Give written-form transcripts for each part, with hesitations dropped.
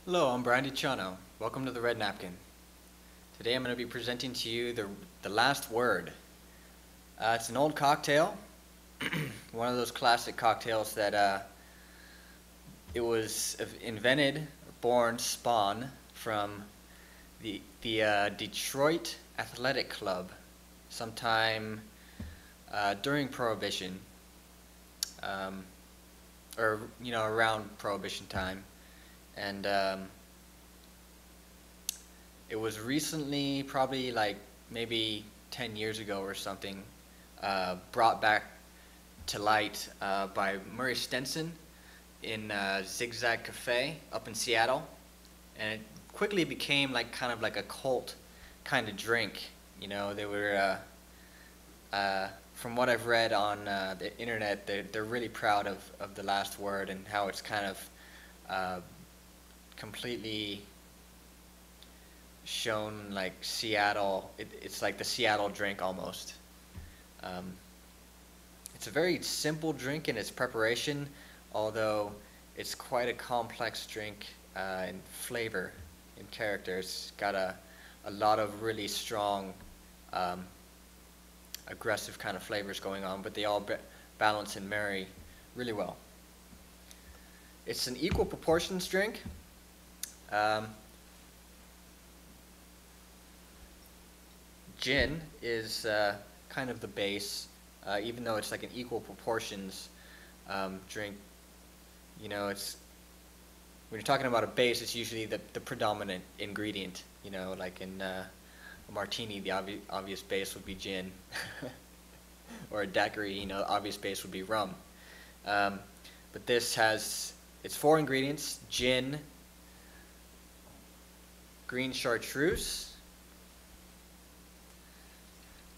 Hello, I'm Brian DiCiano. Welcome to the Red Napkin. Today I'm going to be presenting to you the last word. It's an old cocktail, one of those classic cocktails that it was invented, born, spawned from the Detroit Athletic Club sometime during Prohibition, or around Prohibition time. And it was recently, probably like maybe 10 years ago or something, brought back to light by Murray Stenson in Zigzag Cafe up in Seattle, and it quickly became like kind of like a cult kind of drink. They were, from what I've read on the internet, they're really proud of the last word and how it's kind of completely shown like Seattle. It's like the Seattle drink almost. It's a very simple drink in its preparation, although it's quite a complex drink in flavor and character. It's got a lot of really strong aggressive kind of flavors going on, but they all balance and marry really well. It's an equal proportions drink. Gin is kind of the base, even though it's like an equal proportions drink. It's when you're talking about a base, it's usually the predominant ingredient. Like in a martini, the obvious base would be gin, or a daiquiri. The obvious base would be rum. But this has its four ingredients: gin, green chartreuse,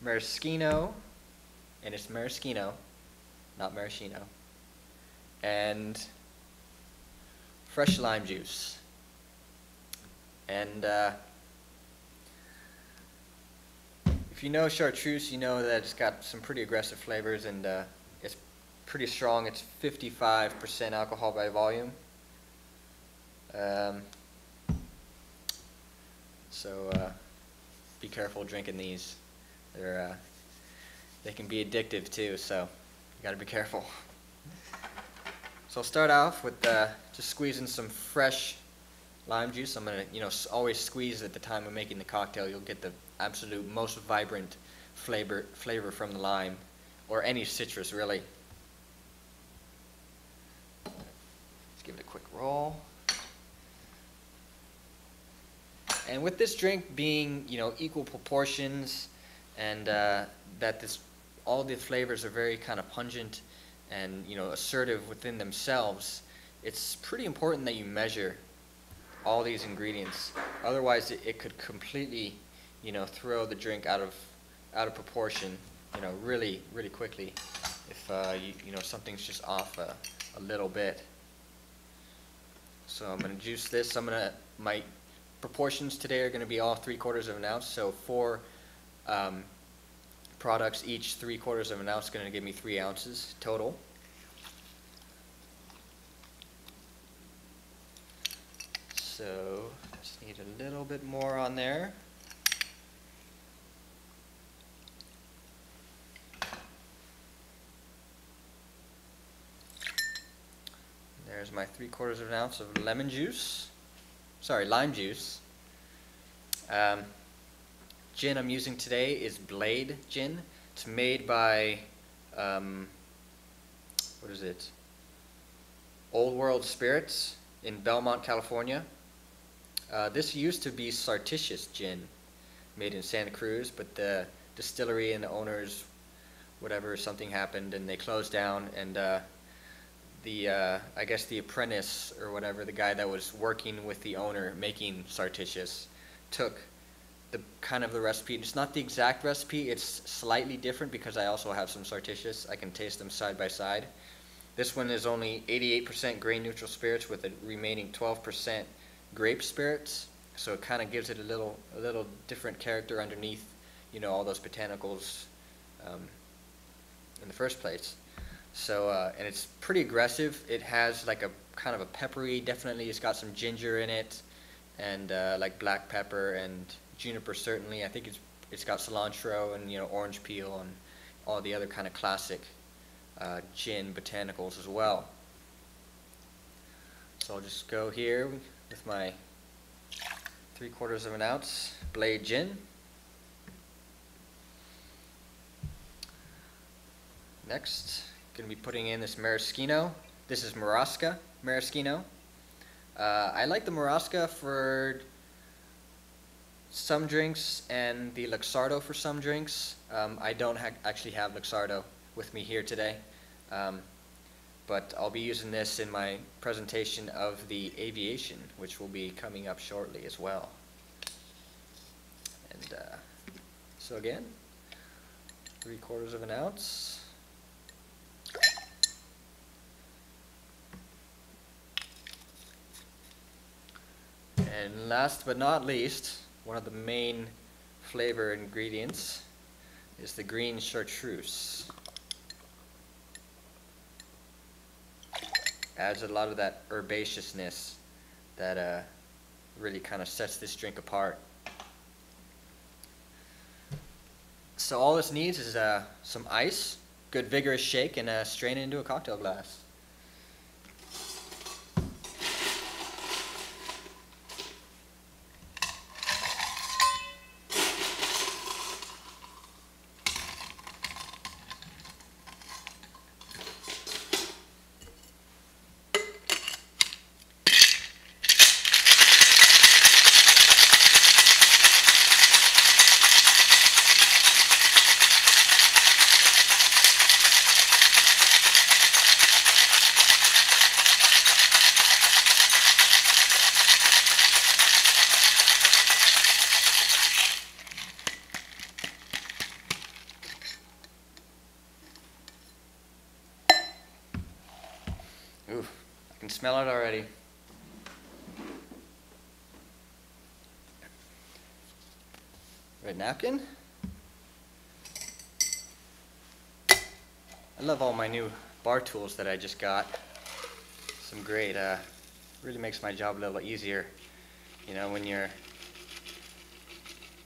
maraschino, and it's maraschino, not maraschino, and fresh lime juice. And if you know chartreuse, you know that it's got some pretty aggressive flavors, and it's pretty strong. It's 55% alcohol by volume. So be careful drinking these. They can be addictive too, so you got to be careful. So I'll start off with just squeezing some fresh lime juice. I'm gonna, always squeeze at the time of making the cocktail. You'll get the absolute most vibrant flavor from the lime, or any citrus really. Let's give it a quick roll. And with this drink being, equal proportions, and that all the flavors are very kind of pungent and assertive within themselves, it's pretty important that you measure all these ingredients. Otherwise, it could completely, throw the drink out of proportion, really quickly, if something's just off a little bit. So I'm going to juice this. My proportions today are going to be all 3/4 of an ounce. So 4 products, each 3/4 of an ounce, is going to give me 3 ounces total. So just need a little bit more on there. There's my 3/4 of an ounce of lemon juice. Sorry, lime juice. Gin I'm using today is Blade Gin. It's made by, what is it? Old World Spirits in Belmont, California. This used to be Chartreuse gin, made in Santa Cruz, but the distillery and the owners, something happened and they closed down, and I guess the apprentice or whatever, the guy that was working with the owner making Chartreuse, took the recipe. It's not the exact recipe, it's slightly different because I also have some Chartreuse. I can taste them side by side. This one is only 88% grain neutral spirits with the remaining 12% grape spirits, so it kind of gives it a little different character underneath, all those botanicals in the first place. So, and it's pretty aggressive. It has like a kind of a peppery, definitely it's got some ginger in it, and like black pepper and juniper certainly. I think it's got cilantro and orange peel and all the other kind of classic gin botanicals as well. So I'll just go here with my 3/4 of an ounce blade gin. Next, going to be putting in this maraschino. This is Maraska Maraschino. I like the Maraska for some drinks and the Luxardo for some drinks. I don't actually have Luxardo with me here today, but I'll be using this in my presentation of the Aviation, which will be coming up shortly as well. And so again, 3/4 of an ounce. And last but not least, one of the main flavor ingredients is the green Chartreuse. Adds a lot of that herbaceousness that really kind of sets this drink apart. So all this needs is some ice, good vigorous shake, and strain it into a cocktail glass. Ooh, I can smell it already. Red napkin. I love all my new bar tools that I just got. Some great, really makes my job a little easier. When you're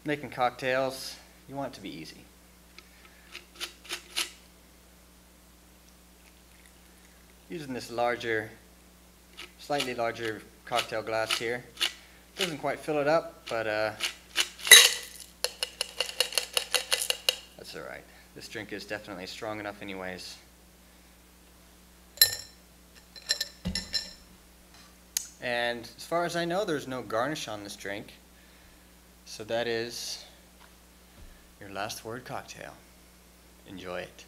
making cocktails, you want it to be easy. Using this slightly larger cocktail glass here. Doesn't quite fill it up, but that's alright. This drink is definitely strong enough anyways. And as far as I know, there's no garnish on this drink. So that is your last word cocktail. Enjoy it.